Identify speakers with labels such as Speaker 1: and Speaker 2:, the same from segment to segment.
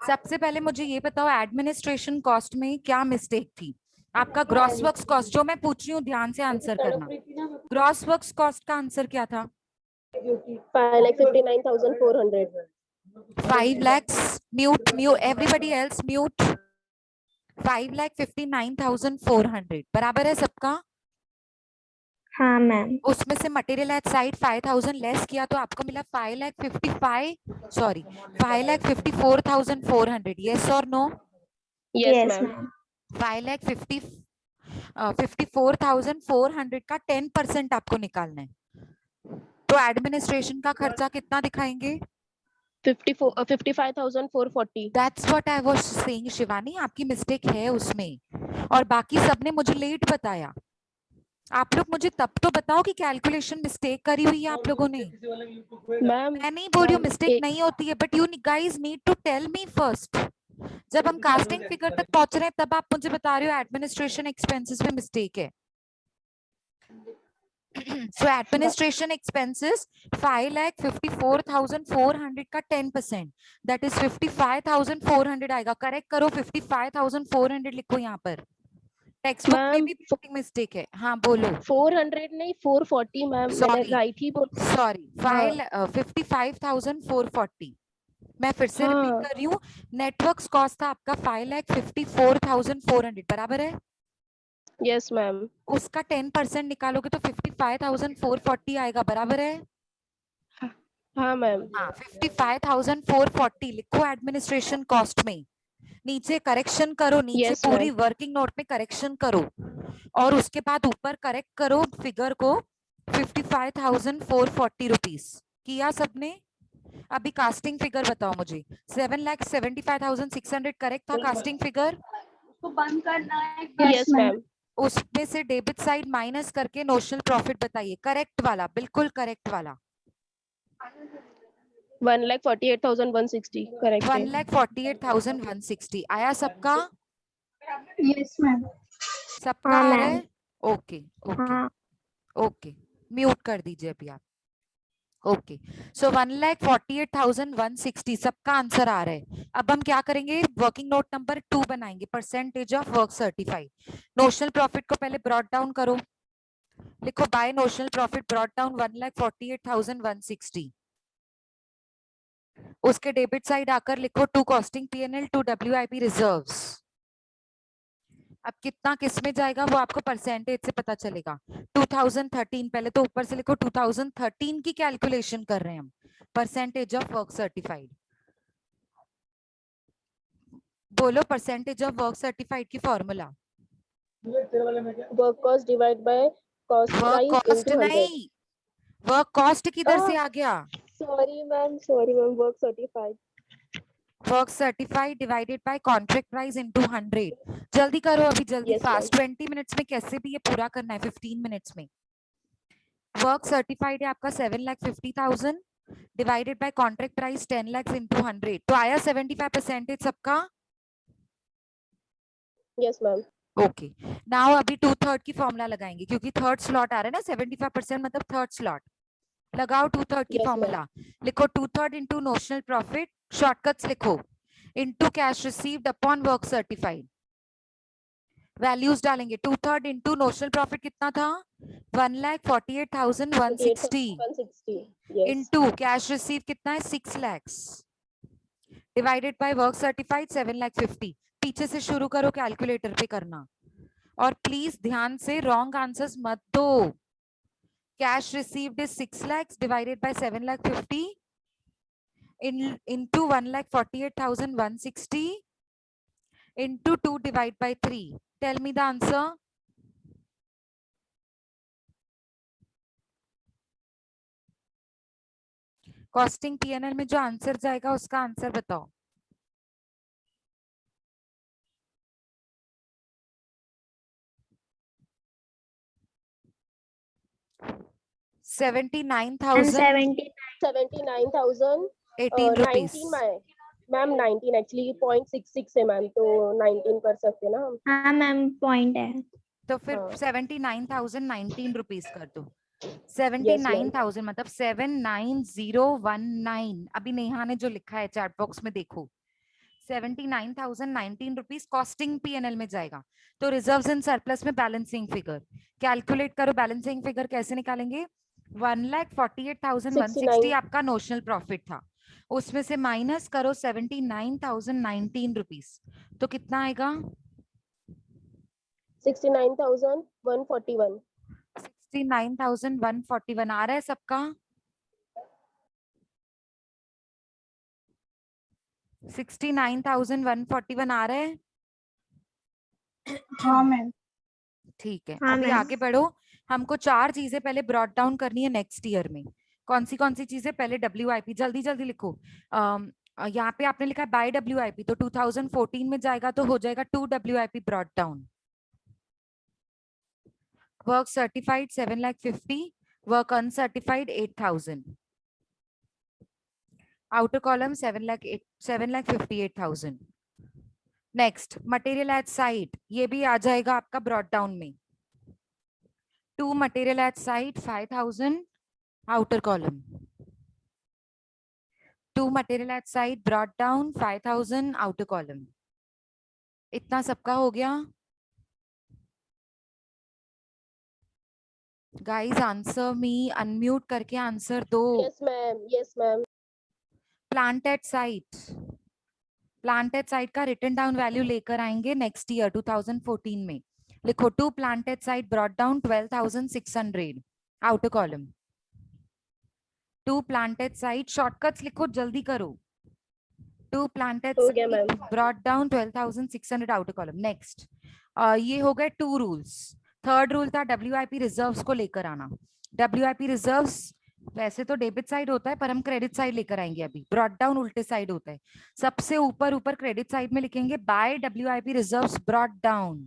Speaker 1: सबसे पहले मुझे ये बताओ एडमिनिस्ट्रेशन कॉस्ट में क्या मिस्टेक थी? आपका ग्रॉस वर्क्स कॉस्ट, जो मैं पूछ रही हूँ ध्यान से आंसर करना। ग्रॉस वर्क्स कॉस्ट का आंसर क्या था?
Speaker 2: 5,59,400.
Speaker 1: 5 lakhs, mute mute everybody else mute. 5,59,400 बराबर है सबका?
Speaker 3: हाँ मैम।
Speaker 1: उसमें से मटेरियल एट साइड 5,000 लेस किया तो आपको मिला 5,54,400। यस और नो?
Speaker 2: Yes, ma'am.
Speaker 1: 5,54,400 का 10% आपको निकालना है। तो एडमिनिस्ट्रेशन का खर्चा कितना दिखाएंगे?
Speaker 2: 55,440.
Speaker 1: That's what I was saying Shivani, आपकी मिस्टेक है उसमें। और बाकी सबने मुझे लेट बताया। आप लोग मुझे तब तो बताओ कि कैलकुलेशन मिस्टेक करी हुई है आप लोगों ने।
Speaker 2: मैम
Speaker 1: मैं नहीं बोल रही हूँ मिस्टेक नहीं होती है, but you guys need to tell me first. जब हम कास्टिंग फिगर तक पहुंच रहे हैं तब आप मुझे बता रहे हो एडमिनिस्ट्रेशन एक्सपेंसेस में मिस्टेक है। So administration expenses 5,54,400 का 10%, that is 55,400 आएगा। करेक्ट करो, 55,400 लिखो यहाँ पर। टेक्स्ट बुक में भी मिस्टेक है। हाँ बोलो।
Speaker 2: 400 नहीं 440 मैम, मैंने राइट ही बोल।
Speaker 1: सॉरी, 55,440। मैं फिर से रिपीट कर रही हूँ। नेटवर्क्स कॉस्ट था आपका 5,54,400 बराबर है?
Speaker 2: Yes ma'am.
Speaker 1: उसका 10% निकालोगे तो 55,440 आएगा बराबर है?
Speaker 2: हाँ मैम।
Speaker 1: हाँ, 55,440 लिखो एडमिनिस्ट्रेशन कॉस्ट में। नीचे करेक्शन करो, नीचे
Speaker 2: Yes,
Speaker 1: पूरी
Speaker 2: ma'am.
Speaker 1: वर्किंग नोट में करेक्शन करो और उसके बाद ऊपर करेक्ट करो फिगर को 55,440 रुपीस। किया सबने? अभी कास्टिंग फिगर बताओ मुझे। 7,75,600 करेक्ट था कास्टिंग फिगर?
Speaker 4: उसको बंद करना है।
Speaker 2: Yes, ma'am.
Speaker 1: उसमें से डेबिट साइड माइनस करके नोशनल प्रॉफिट बताइए, करेक्ट वाला, बिल्कुल करेक्ट वाला।
Speaker 2: 1,48,160 करेक्ट है।
Speaker 1: 1,48,160 आया सबका?
Speaker 3: Yes ma'am.
Speaker 1: सबका आ रहा है? ओके ओके ओके, म्यूट कर दीजिए अभी आप। ओके, सो 1,48,160 सबका आंसर आ रहा है। अब हम क्या करेंगे, वर्किंग नोट नंबर 2 बनाएंगे, percentage of work certified. Notional profit को पहले ब्रॉट डाउन करो, लिखो by notional profit brought down 1,48,160। उसके डेबिट साइड आकर लिखो to costing PNL, to WIP reserves. अब कितना किस में जाएगा वो आपको परसेंटेज से पता चलेगा। 2013 पहले तो ऊपर से लिखो, 2013 की कैलकुलेशन कर रहे हैं हम, परसेंटेज ऑफ वर्क सर्टिफाइड। बोलो परसेंटेज ऑफ वर्क सर्टिफाइड की formula.
Speaker 2: Work cost divide by cost price
Speaker 1: work cost
Speaker 2: into 100।
Speaker 1: नहीं, वर्क कॉस्ट किधर से आ गया?
Speaker 2: Sorry ma'am work certified.
Speaker 1: Work certified divided by contract price into 100। जल्दी करो अभी, जल्दी
Speaker 2: Yes,
Speaker 1: फास्ट। 20 मिनट्स में कैसे भी ये पूरा करना है, 15 मिनट्स में। वर्क सर्टिफाइड है आपका 7,50,000 divided by contract price 10 lakh into 100, तो आया 75% सबका।
Speaker 2: Yes ma'am.
Speaker 1: ओके, नाउ अभी 2/3 की फॉर्मूला लगाएंगे क्योंकि थर्ड स्लॉट आ रहा है ना, 75% मतलब थर्ड स्लॉट। लगाओ 2/3 की
Speaker 2: Yes,
Speaker 1: फॉर्मूला, लिखो 2/3 इंटू नोशनल प्रॉफिट, शॉर्टकट्स लिखो, into cash received upon work certified. Values डालेंगे, 2/3 इंटू नोशनल प्रॉफिट कितना था, 1,48,160 इंटू कैश रिसीव कितना है 6 lakhs divided by work certified 7,50,000। पीछे से शुरू करो, कैलकुलेटर पे करना, और प्लीज ध्यान से रॉन्ग आंसर्स मत दो। Cash received is 6 lakhs divided by 7,50,000 into 1,48,160 into 2 divide by 3. Tell me the answer. Costing PNL में जो आंसर जाएगा उसका आंसर बताओ। ₹79,018
Speaker 2: मैम 19 एक्चुअली 0.66 है मैम, तो 19 कर सकते ना हम।
Speaker 3: हाँ मैम पॉइंट है।
Speaker 1: तो फिर 79,019 रुपीस कर दो। 79,000 मतलब 79019। अभी नेहा ने जो लिखा है चैट बॉक्स में देखो, 79,019 रुपीज कॉस्टिंग पीएनएल में जाएगा। तो रिजर्व्स एंड सरप्लस में बैलेंसिंग फिगर कैलकुलेट करो। बैलेंसिंग फिगर कैसे निकालेंगे? 1,48,160
Speaker 2: 69
Speaker 1: आपका नोशनल प्रॉफिट था, उसमें से माइनस करो 79,019 रुपीज, तो कितना आएगा?
Speaker 2: 69,141।
Speaker 1: 69,141 आ रहा है सबका? 69,141 आ रहा है?
Speaker 4: हाँ मैम।
Speaker 1: ठीक है,
Speaker 3: हाँ
Speaker 1: अभी
Speaker 3: मैम।
Speaker 1: आगे बढ़ो। हमको 4 चीजें पहले ब्रॉट डाउन करनी है नेक्स्ट ईयर में। कौन सी चीजें? पहले WIP जल्दी जल्दी लिखो। यहाँ पे आपने लिखा है बाय WIP, तो 2014 में जाएगा तो हो जाएगा 2 WIP brought down. Work certified 7,50,000, work uncertified 8,000, outer column 7,58,000। Next material at site, ये भी आ जाएगा आपका ब्रॉट डाउन में। 2 material at site 5,000, outer column. 2 material at site brought down 5,000, outer column. इतना सबका हो गया? गाइस आंसर मी, अनम्यूट करके आंसर दो।
Speaker 2: Yes ma'am, yes ma'am.
Speaker 1: Plant at site, plant at site का रिटन डाउन वैल्यू लेकर आएंगे नेक्स्ट ईयर 2014 में। लिखो 2 plant at site brought down 12,600, outer column. 2 plant at site, shortcuts लिखो जल्दी करो। 2 प्लांट एट
Speaker 2: हो गया ma'am.
Speaker 1: Site brought down 12,600, outer column. Next ये हो गए 2 रूल्स। थर्ड रूल था WIP रिजर्व्स को लेकर आना। WIP रिजर्व्स वैसे तो डेबिट साइड होता है, पर हम क्रेडिट साइड लेकर आएंगे। अभी ब्रॉट डाउन उल्टे साइड होता है। सबसे ऊपर ऊपर क्रेडिट साइड में लिखेंगे by WIP reserves brought down,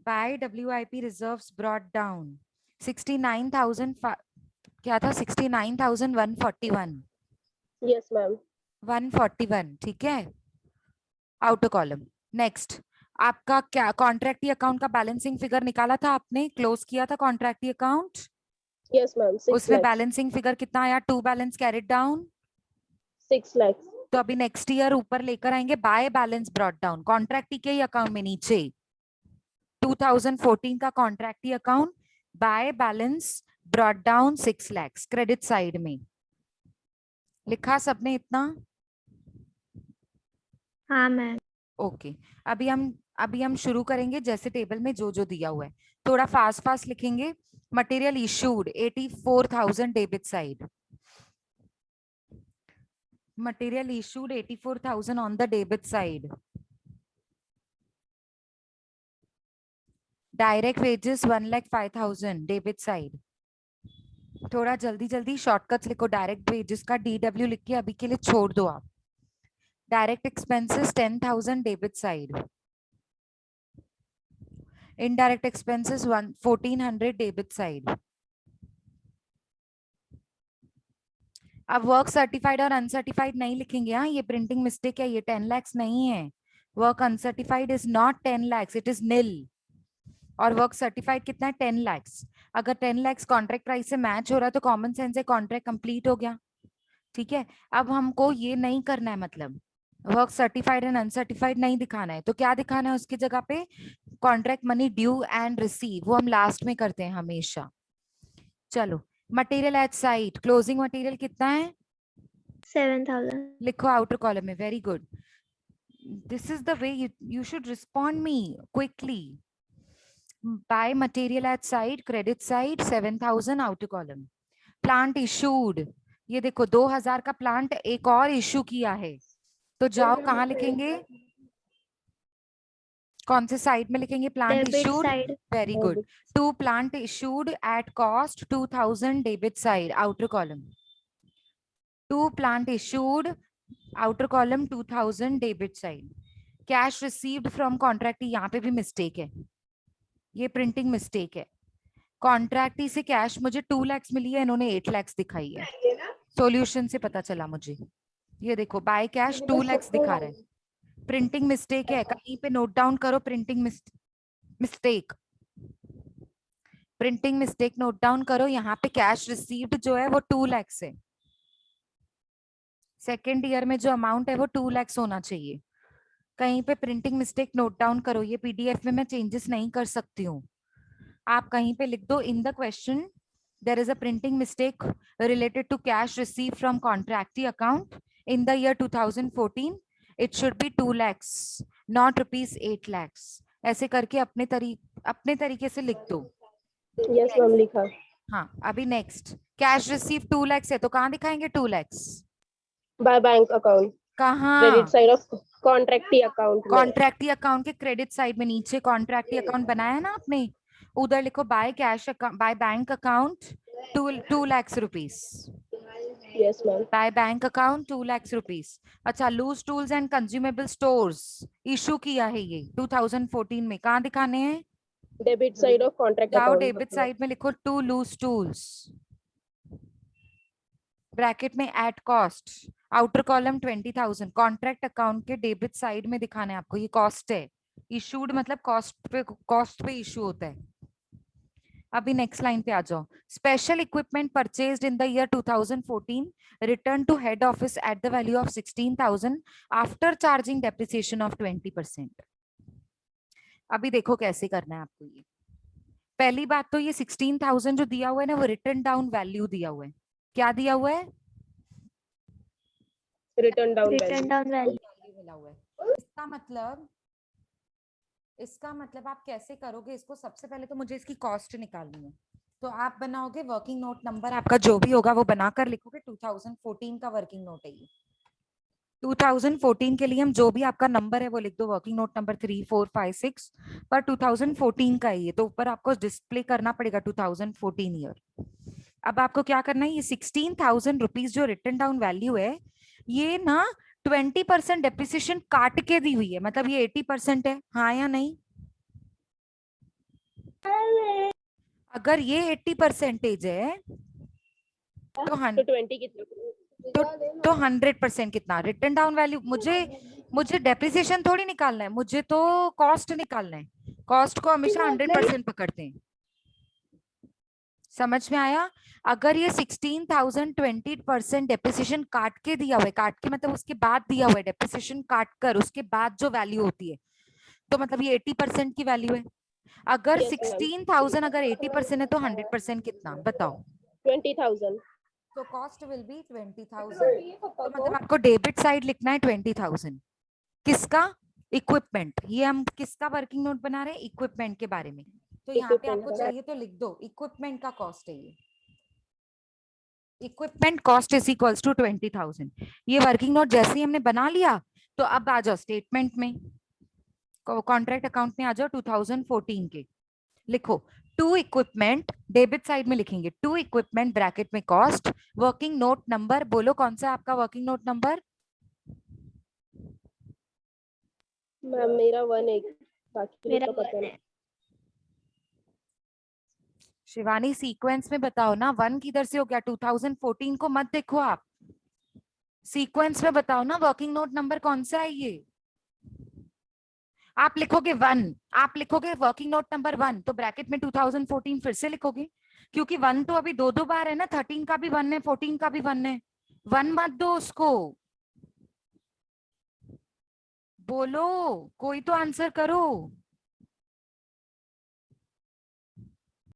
Speaker 1: by WIP reserves brought down 69,000 क्या था? 69,141,
Speaker 2: यस मैम।
Speaker 1: 141, ठीक है, आउटर कॉलम। नेक्स्ट आपका क्या कॉन्ट्रैक्टी अकाउंट का बैलेंसिंग फिगर निकाला था आपने, क्लोज किया था कॉन्ट्रैक्टी अकाउंट,
Speaker 2: यस मैम। 6
Speaker 1: उसमें
Speaker 2: lakhs।
Speaker 1: बैलेंसिंग फिगर कितना आया? 2 बैलेंस कैरिड डाउन।
Speaker 2: 6 lakhs।
Speaker 1: तो अभी नेक्स्ट ईयर ऊपर लेकर आएंगे by balance brought down, contractee के ही अकाउंट में नीचे 2014 का contractee account, by balance brought down 6 lakhs credit side में। लिखा सबने इतना?
Speaker 3: हाँ मैम।
Speaker 1: ओके अभी हम शुरू करेंगे जैसे टेबल में जो जो दिया हुआ है, थोड़ा फास्ट फास्ट लिखेंगे। Material issued 84,000 debit side, material issued 84,000 on the debit side. Direct wages 1,05,000 debit side. थोड़ा जल्दी जल्दी शॉर्टकट्स लिखो। डायरेक्ट वेजेस का DW लिख के अभी के लिए छोड़ दो आप। Direct expenses 10,000 debit side, indirect expenses 1,400 debit side. अब वर्क सर्टिफाइड और अनसर्टिफाइड नहीं लिखेंगे। हाँ, ये प्रिंटिंग मिस्टेक है, ये 10 lakhs नहीं है। Work uncertified is not 10 lakhs, it is निल। और वर्क सर्टिफाइड कितना है? 10 lakhs। अगर 10 lakhs कॉन्ट्रैक्ट प्राइस से मैच हो रहा है तो कॉमन सेंस है कॉन्ट्रैक्ट कंप्लीट हो गया। ठीक है, अब हमको ये नहीं करना है, मतलब वर्क सर्टिफाइड एंड अनसर्टिफाइड नहीं दिखाना है। तो क्या दिखाना है उसकी जगह पे? Contract money due and receive, वो हम लास्ट में करते हैं हमेशा। चलो material at site, closing material कितना है?
Speaker 3: 7,000।
Speaker 1: लिखो आउटर कॉलम में। Very good, this is the way you should respond me quickly. Buy material at site, credit side 7,000, outer column. Plant issued, ये देखो 2,000 का प्लांट एक और इशू किया है, तो जाओ कहाँ लिखेंगे? कौन से साइड में लिखेंगे? Plant
Speaker 3: debit
Speaker 1: issued.
Speaker 3: Side.
Speaker 1: Very good, 2 plant issued at cost 2,000 debit side, outer column. 2 plant issued, outer column 2,000 debit side. Cash received from contractee, यहाँ पे भी मिस्टेक है, ये प्रिंटिंग मिस्टेक है। कॉन्ट्रैक्टी से कैश मुझे 2 lakhs मिली है, इन्होंने 8 lakhs दिखाई है। सॉल्यूशन से पता चला मुझे। ये देखो बाय कैश 2 lakhs दिखा रहा है, प्रिंटिंग मिस्टेक है। कहीं पे नोट डाउन करो printing mistake, printing mistake note down करो। यहाँ पे कैश रिसीव्ड जो है वो 2 lakhs है, सेकेंड ईयर में जो अमाउंट है वो 2 lakhs होना चाहिए। कहीं पे प्रिंटिंग मिस्टेक नोट डाउन करो, ये पीडीएफ में मैं चेंजेस नहीं कर सकती हूँ। आप कहीं पे लिख दो in the question there is a printing mistake related to cash received from contractee account in the year 2014, it should be 2 lakhs not rupees 8 lakhs। ऐसे करके अपने तरीके से लिख दो।
Speaker 2: यस मैम लिखा।
Speaker 1: हाँ, अभी नेक्स्ट कैश रिसीव 2 lakhs है तो कहाँ दिखाएंगे 2 lakhs?
Speaker 2: बाय बैंक अकाउंट,
Speaker 1: कहाँ?
Speaker 2: Credit side of contractee account में।
Speaker 1: कॉन्ट्रैक्टी अकाउंट के क्रेडिट साइड में नीचे कॉन्ट्रैक्टी अकाउंट बनाया ना आपने, उधर लिखो by cash account, by bank account 2 lakhs rupees।
Speaker 2: Yes ma'am.
Speaker 1: By bank account 2 lakhs rupees। अच्छा, loose tools and consumable stores issue किया है ये 2014 में, कहाँ दिखाने हैं?
Speaker 2: डेबिट साइड ऑफ कॉन्ट्रैक्ट
Speaker 1: जाओ
Speaker 2: अकाउंट।
Speaker 1: डेबिट साइड में लिखो 2 लूज टूल्स, ब्रैकेट में at cost, outer column 20,000। Contract account के डेबिट साइड में दिखाना है आपको, ये कॉस्ट है। इशूड मतलब कॉस्ट पे इशू होता है। अभी नेक्स्ट लाइन पे आ जाओ। Special equipment purchased in the year 2014 return to head office at the value of 16,000 after charging depreciation of 20%। अभी देखो कैसे करना है आपको ये। पहली बात तो ये 16,000 जो दिया हुआ है ना, वो रिटर्न डाउन वैल्यू दिया हुआ है। क्या दिया हुआ है?
Speaker 2: Return down
Speaker 3: value.
Speaker 1: मिला हुआ है। इसका मतलब आप कैसे करोगे इसको? सबसे पहले तो मुझे इसकी कॉस्ट निकालनी है, तो आप बनाओगे वर्किंग नोट नंबर, आपका जो भी होगा वो बनाकर लिखोगे। 2014 का वर्किंग नोट है ये। 2014 के लिए हम जो भी आपका नंबर है वो लिख दो, वर्किंग नोट नंबर 3, 4, 5, 6, पर 2014 का है ये, तो ऊपर आपको डिस्प्ले करना पड़ेगा 2014 ईयर। अब आपको क्या करना है, ये 16,000 रुपीज जो रिटर्न डाउन वैल्यू है, ये ना 20% डेप्रिसिएशन काट के दी हुई है, मतलब ये 80% है, हाँ या नहीं? अगर ये 80% है तो
Speaker 2: 20 कितना?
Speaker 1: तो 100% कितना रिटर्न डाउन वैल्यू? मुझे डेप्रिसिएशन थोड़ी निकालना है, मुझे तो कॉस्ट निकालना है। कॉस्ट को हमेशा 100% पकड़ते हैं। समझ में आया? अगर ये 16,000 20% डेप्रिसिएशन काट के दिया हुआ है, काट के मतलब उसके बाद दिया हुआ है, डेप्रिसिएशन काट कर उसके बाद जो वैल्यू होती है, तो मतलब ये 80% की वैल्यू है। अगर
Speaker 2: Yes, ma'am.
Speaker 1: 16,000 अगर 80% है तो 100% कितना बताओ?
Speaker 2: 20,000।
Speaker 1: तो कॉस्ट विल बी 20,000। तो मतलब आपको डेबिट साइड लिखना है 20,000। किसका? इक्विपमेंट। ये हम किसका वर्किंग नोट बना रहे हैं? इक्विपमेंट के बारे में। तो यहाँ पे
Speaker 2: Equipment
Speaker 1: आपको
Speaker 2: का।
Speaker 1: चाहिए तो लिख दो इक्विपमेंट का कॉस्ट है ये। Equipment cost is equals to 20,000। ये वर्किंग नोट जैसे ही हमने बना लिया, तो अब आ जाओ स्टेटमेंट में, कॉन्ट्रैक्ट अकाउंट में आ जाओ 2014 के। लिखो टू इक्विपमेंट, डेबिट साइड में लिखेंगे टू इक्विपमेंट ब्रैकेट में कॉस्ट, वर्किंग नोट नंबर। बोलो कौन सा है आपका वर्किंग नोट नंबर?
Speaker 2: मैम मेरा 1 बाकी
Speaker 3: मेरा
Speaker 2: तो पता नहीं।
Speaker 1: शिवानी सीक्वेंस में बताओ ना, 1 किधर से हो गया? 2014 को मत देखो आप, सीक्वेंस में बताओ ना वर्किंग नोट नंबर कौन सा है ये। आप लिखोगे 1, आप लिखोगे वर्किंग नोट नंबर 1, तो ब्रैकेट में 2014 फिर से लिखोगे, क्योंकि 1 तो अभी दो बार है ना, 13 का भी 1 है, 14 का भी 1 है। 1 मत दो उसको। बोलो, कोई तो आंसर करो।